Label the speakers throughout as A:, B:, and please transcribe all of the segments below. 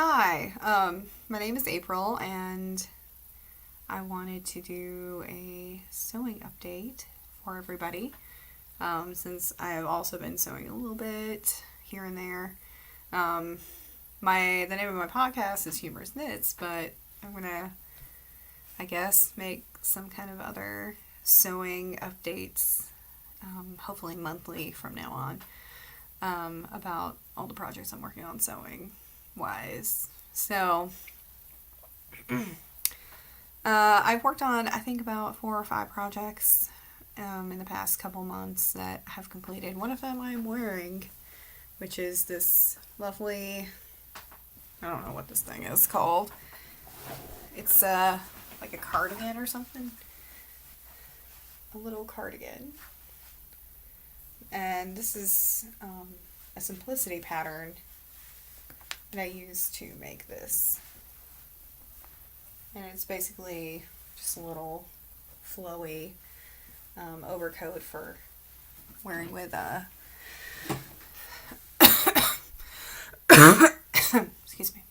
A: Hi, my name is April, and I wanted to do a sewing update for everybody, since I have also been sewing a little bit here and there. The name of my podcast is Humorous Knits, but I'm gonna, I guess, make some kind of other sewing updates, hopefully monthly from now on, about all the projects I'm working on sewing wise. So, I've worked on, I think, about 4 or 5 projects in the past couple months that have completed. One of them I'm wearing, which is this lovely, I don't know what this thing is called. It's like a cardigan or something. A little cardigan. And this is a simplicity pattern that I used to make this. And it's basically just a little flowy overcoat for wearing with excuse me.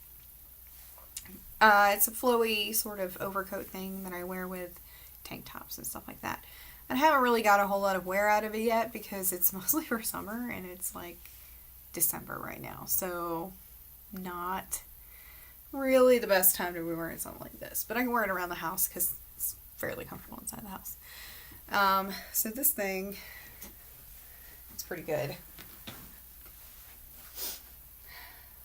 A: It's a flowy sort of overcoat thing that I wear with tank tops and stuff like that. I haven't really got a whole lot of wear out of it yet because it's mostly for summer and it's like December right now. So not really the best time to be wearing something like this. But I can wear it around the house because it's fairly comfortable inside the house. So this thing, it's pretty good.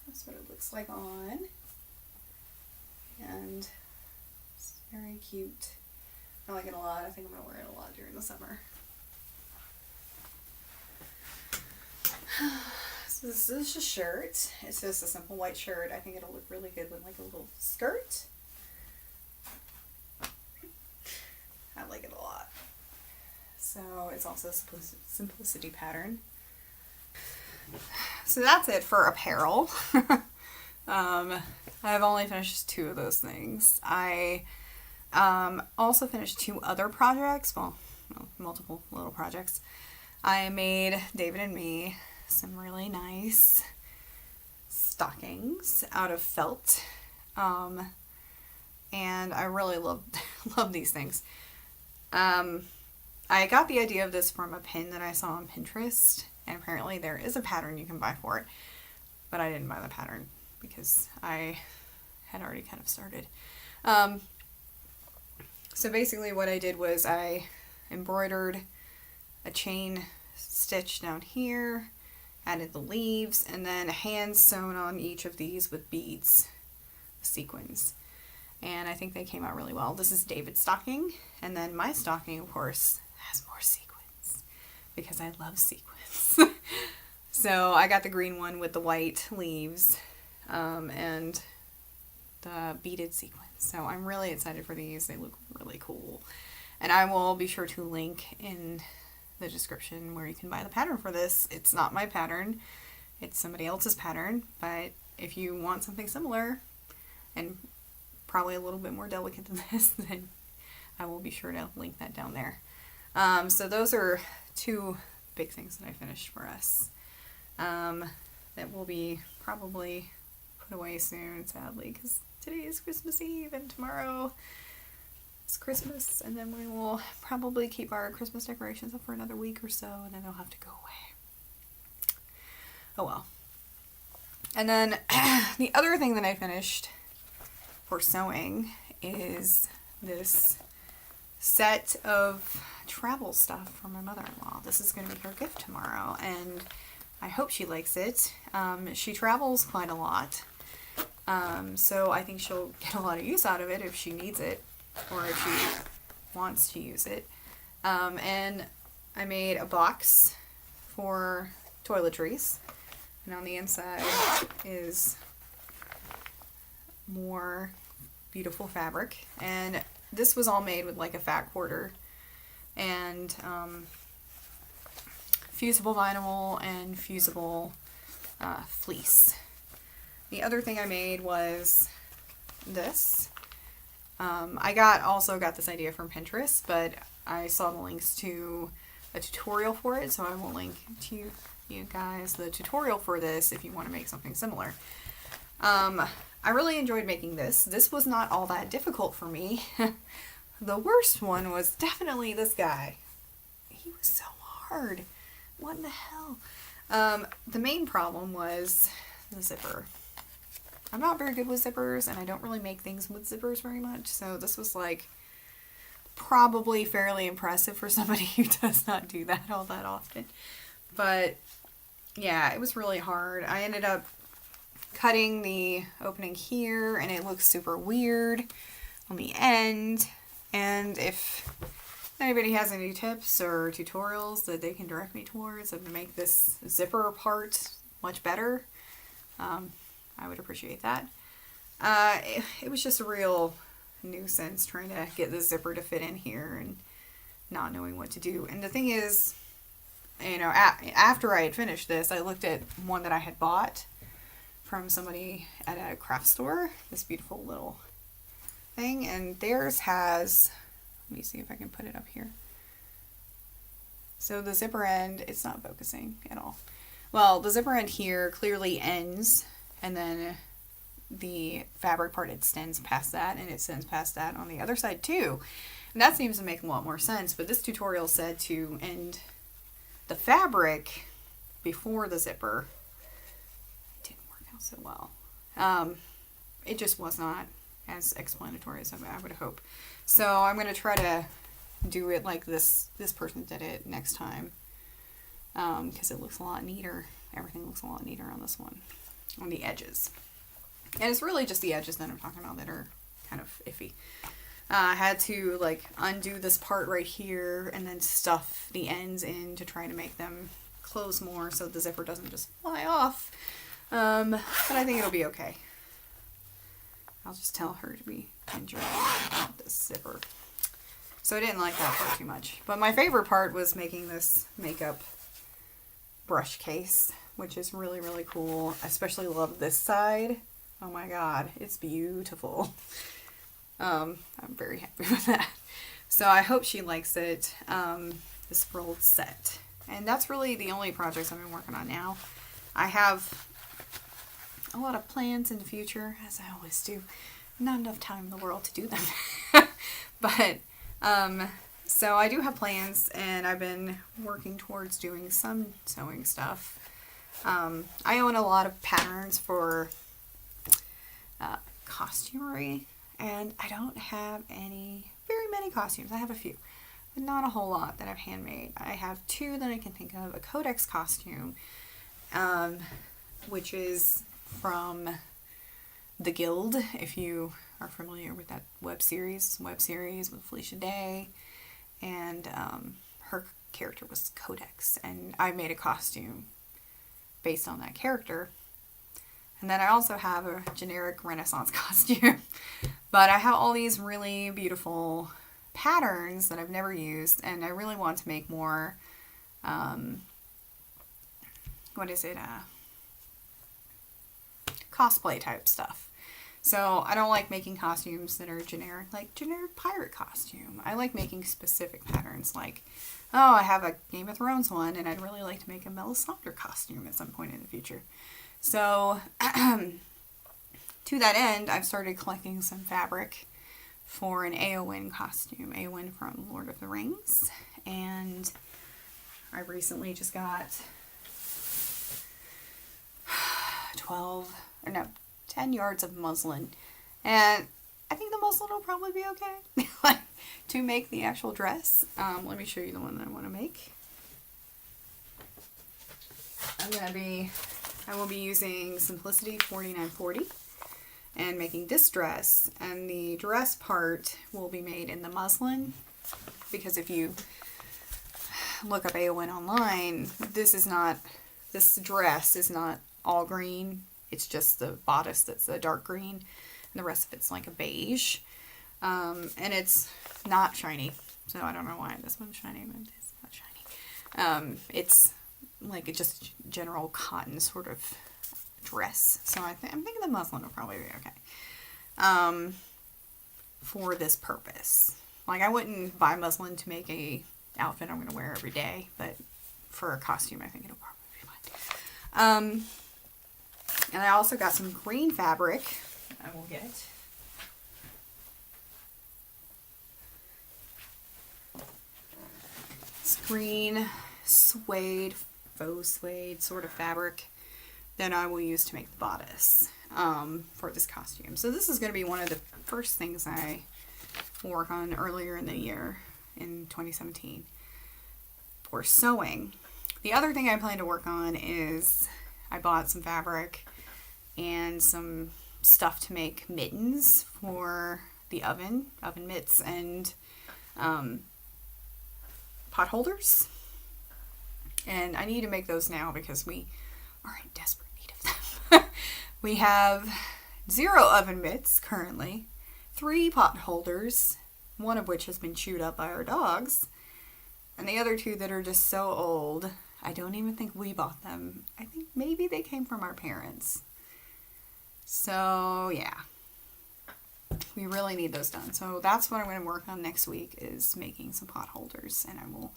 A: That's what it looks like on. And it's very cute. I like it a lot. I think I'm going to wear it a lot during the summer. So this is a shirt. It's just a simple white shirt. I think it'll look really good with like a little skirt. I like it a lot. So it's also a simplicity pattern. So that's it for apparel. I've only finished 2 of those things. I also finished 2 other projects. Well, multiple little projects. I made David and me some really nice stockings out of felt. And I really love these things. I got the idea of this from a pin that I saw on Pinterest, and apparently there is a pattern you can buy for it, but I didn't buy the pattern because I had already kind of started. So basically what I did was I embroidered a chain stitch down here, added the leaves, and then hand sewn on each of these with beads, sequins. And I think they came out really well. This is David's stocking, and then my stocking, of course, has more sequins because I love sequins. So I got the green one with the white leaves and the beaded sequins. So I'm really excited for these. They look really cool. And I will be sure to link in the description where you can buy the pattern for this. It's not my pattern. It's somebody else's pattern. But if you want something similar and probably a little bit more delicate than this, then I will be sure to link that down there. So those are 2 big things that I finished for us. That will be probably put away soon, sadly, because today is Christmas Eve and tomorrow it's Christmas, and then we will probably keep our Christmas decorations up for another week or so, and then they'll have to go away. Oh well. And then the other thing that I finished for sewing is this set of travel stuff for my mother-in-law. This is going to be her gift tomorrow, and I hope she likes it. She travels quite a lot, so I think she'll get a lot of use out of it if she needs it, or if she wants to use it. And I made a box for toiletries, and on the inside is more beautiful fabric. And this was all made with like a fat quarter and fusible vinyl and fusible fleece. The other thing I made was this. I also got this idea from Pinterest, but I saw the links to a tutorial for it, so I will link to you guys the tutorial for this if you want to make something similar. I really enjoyed making this. This was not all that difficult for me. The worst one was definitely this guy. He was so hard. What in the hell? The main problem was the zipper. I'm not very good with zippers, and I don't really make things with zippers very much, so this was like probably fairly impressive for somebody who does not do that all that often. But yeah, it was really hard. I ended up cutting the opening here, and it looks super weird on the end. And if anybody has any tips or tutorials that they can direct me towards to make this zipper part much better, I would appreciate that. It was just a real nuisance trying to get the zipper to fit in here and not knowing what to do. And the thing is, you know, after I had finished this, I looked at one that I had bought from somebody at a craft store, this beautiful little thing, and theirs has, let me see if I can put it up here. So the zipper end, it's not focusing at all. Well, the zipper end here clearly ends, and then the fabric part extends past that, and it extends past that on the other side too. And that seems to make a lot more sense, but this tutorial said to end the fabric before the zipper. It didn't work out so well. It just was not as explanatory as I would hope. So I'm going to try to do it like this person did it next time, because it looks a lot neater. Everything looks a lot neater on this one, on the edges. And it's really just the edges that I'm talking about that are kind of iffy. I had to like undo this part right here and then stuff the ends in to try to make them close more so the zipper doesn't just fly off. But I think it'll be okay. I'll just tell her to be enjoying about this zipper. So I didn't like that part too much. But my favorite part was making this makeup brush case, which is really, really cool. I especially love this side. Oh my god, it's beautiful. I'm very happy with that. So I hope she likes it, this rolled set. And that's really the only projects I've been working on now. I have a lot of plans in the future, as I always do. Not enough time in the world to do them. But, so I do have plans, and I've been working towards doing some sewing stuff. I own a lot of patterns for costumery, and I don't have very many costumes. I have a few, but not a whole lot that I've handmade. I have two that I can think of. A Codex costume, which is from The Guild, if you are familiar with that web series with Felicia Day, and her character was Codex, and I made a costume based on that character. And then I also have a generic Renaissance costume. But I have all these really beautiful patterns that I've never used, and I really want to make more, cosplay type stuff. So I don't like making costumes that are generic, like generic pirate costume. I like making specific patterns, like, oh, I have a Game of Thrones one, and I'd really like to make a Melisandre costume at some point in the future. So, to that end, I've started collecting some fabric for an Éowyn costume, Éowyn from Lord of the Rings, and I recently just got 10 yards of muslin, and I think the muslin will probably be okay like, to make the actual dress. Let me show you the one that I want to make. I will be using Simplicity 4940 and making this dress, and the dress part will be made in the muslin, because if you look up Éowyn online, this dress is not all green. It's just the bodice that's a dark green, and the rest of it's like a beige, and it's not shiny, so I don't know why this one's shiny, but it's not shiny. It's like just general cotton sort of dress. So I'm thinking the muslin will probably be okay for this purpose. Like, I wouldn't buy muslin to make a outfit I'm going to wear every day, but for a costume, I think it'll probably be fine. And I also got some green fabric, I will get. It's green suede, faux suede sort of fabric that I will use to make the bodice for this costume. So this is going to be one of the first things I will work on earlier in the year in 2017 for sewing. The other thing I plan to work on is I bought some fabric and some stuff to make mittens for the oven mitts and pot holders. And I need to make those now because we are in desperate need of them. We have 0 oven mitts currently, 3 pot holders, one of which has been chewed up by our dogs, and the other 2 that are just so old, I don't even think we bought them. I think maybe they came from our parents. So yeah, we really need those done. So that's what I'm going to work on next week, is making some pot holders, and I will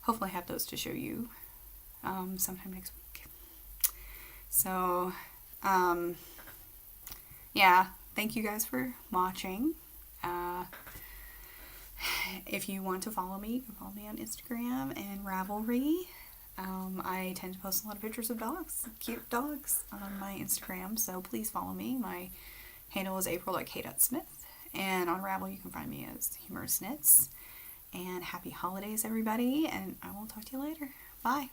A: hopefully have those to show you sometime next week. So yeah, thank you guys for watching. If you want to follow me, you can follow me on Instagram and Ravelry. I tend to post a lot of pictures of dogs, cute dogs, on my Instagram, so please follow me. My handle is april.k.smith, and on Ravel you can find me as humerusknits. And happy holidays, everybody, and I will talk to you later. Bye.